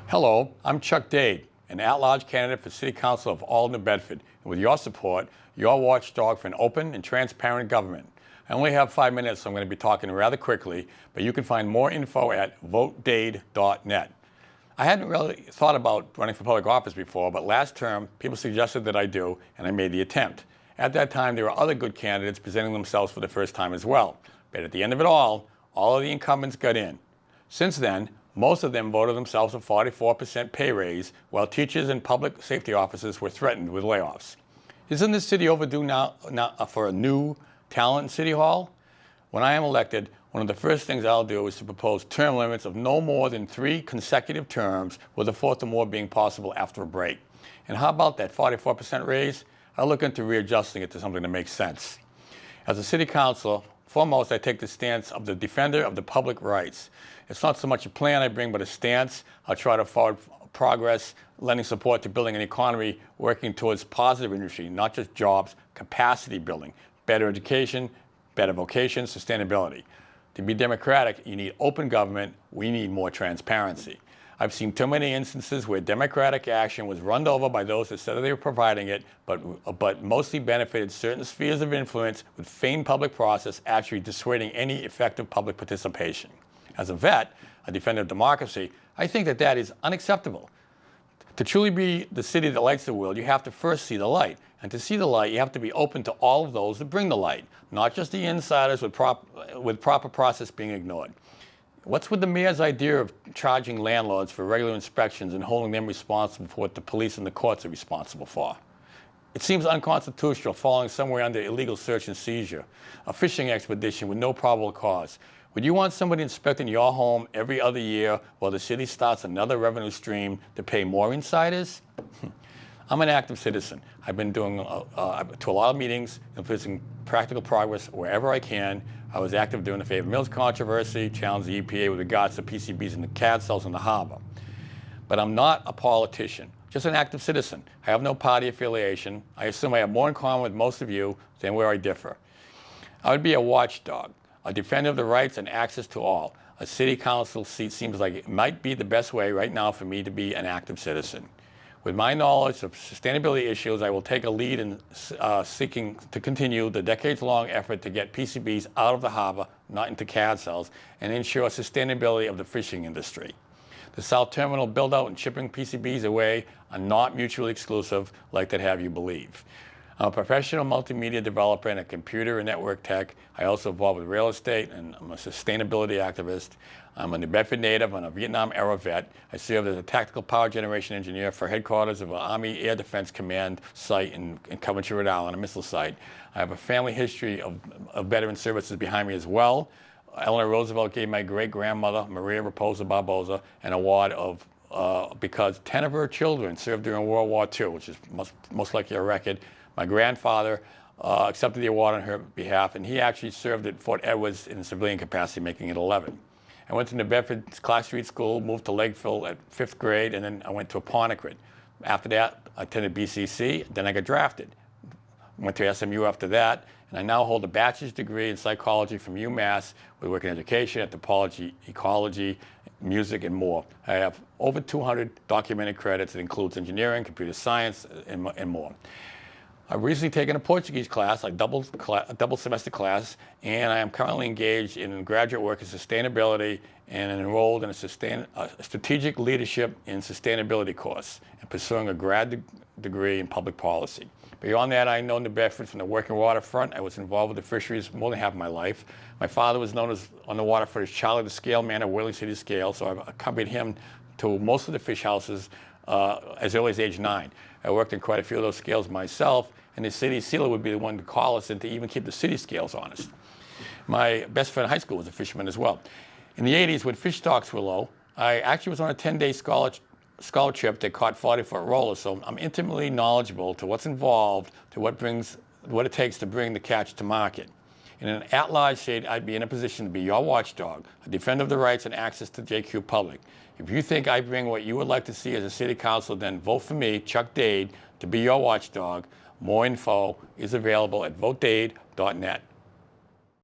Hello, I'm Chuck Dade, an at-large candidate for City Council of all New Bedford, and with your support, your watchdog for an open and transparent government. I only have 5 minutes, so I'm going to be talking rather quickly, but you can find more info at votedade.net. I hadn't really thought about running for public office before, but last term, people suggested that I do, and I made the attempt. At that time, there were other good candidates presenting themselves for the first time as well, but at the end of it all of the incumbents got in. Since then, most of them voted themselves a 44% pay raise, while teachers and public safety officers were threatened with layoffs. Isn't this city overdue now for a new talent in City Hall? When I am elected, one of the first things I'll do is to propose term limits of no more than 3 consecutive terms, with a fourth or more being possible after a break. And how about that 44% raise? I'll look into readjusting it to something that makes sense. As a city councilor, foremost, I take the stance of the defender of the public rights. It's not so much a plan I bring, but a stance. I'll try to forward progress, lending support to building an economy working towards positive industry, not just jobs, capacity building, better education, better vocations, sustainability. To be democratic, you need open government. We need more transparency. I've seen too many instances where democratic action was run over by those that said they were providing it, but mostly benefited certain spheres of influence with feigned public process actually dissuading any effective public participation. As a vet, a defender of democracy, I think that is unacceptable. To truly be the city that lights the world, you have to first see the light. And to see the light, you have to be open to all of those that bring the light, not just the insiders with proper process being ignored. What's with the mayor's idea of charging landlords for regular inspections and holding them responsible for what the police and the courts are responsible for? It seems unconstitutional, falling somewhere under illegal search and seizure, a fishing expedition with no probable cause. Would you want somebody inspecting your home every other year while the city starts another revenue stream to pay more insiders? I'm an active citizen. I've been doing to a lot of meetings, influencing practical progress wherever I can. I was active during the Favor Mills controversy, challenged the EPA with regards to PCBs in the CAD cells in the harbor. But I'm not a politician, just an active citizen. I have no party affiliation. I assume I have more in common with most of you than where I differ. I would be a watchdog, a defender of the rights and access to all. A city council seat seems like it might be the best way right now for me to be an active citizen. With my knowledge of sustainability issues, I will take a lead in seeking to continue the decades-long effort to get PCBs out of the harbor, not into CAD cells, and ensure sustainability of the fishing industry. The South Terminal build-out and shipping PCBs away are not mutually exclusive like they'd have you believe. I'm a professional multimedia developer and a computer and network tech. I also involved with real estate, and I'm a sustainability activist. I'm a New Bedford native. I'm a Vietnam-era vet. I served as a tactical power generation engineer for headquarters of an Army Air Defense Command site in Coventry, Rhode Island, a missile site. I have a family history of veteran services behind me as well. Eleanor Roosevelt gave my great-grandmother, Maria Raposa Barbosa, an award of because 10 of her children served during World War II, which is most likely a record. My grandfather accepted the award on her behalf, and he actually served at Fort Edwards in a civilian capacity, making it 11. I went to New Bedford Clark Street School, moved to Lakeville at 5th grade, and then I went to Apponequet. After that, I attended BCC, then I got drafted. Went to SMU after that, and I now hold a bachelor's degree in psychology from UMass with work in education, anthropology, ecology, music, and more. I have over 200 documented credits that includes engineering, computer science, and more. I've recently taken a Portuguese class, a double semester class, and I am currently engaged in graduate work in sustainability and enrolled in a strategic leadership in sustainability course and pursuing a grad degree in public policy. Beyond that, I know New Bedford from the working waterfront. I was involved with the fisheries more than half of my life. My father was known as on the waterfront as Charlie the Scale Man at Whirling City Scale, so I've accompanied him to most of the fish houses as early as age 9. I worked in quite a few of those scales myself, and the city sealer would be the one to call us and to even keep the city scales honest. My best friend in high school was a fisherman as well. In the 80s, when fish stocks were low, I actually was on a 10-day scholarship that caught 40-foot rollers, so I'm intimately knowledgeable to what's involved, to what it takes to bring the catch to market. In an at-large state, I'd be in a position to be your watchdog, a defender of the rights and access to JQ Public. If you think I bring what you would like to see as a city council, then vote for me, Chuck Dade, to be your watchdog. More info is available at votedade.net.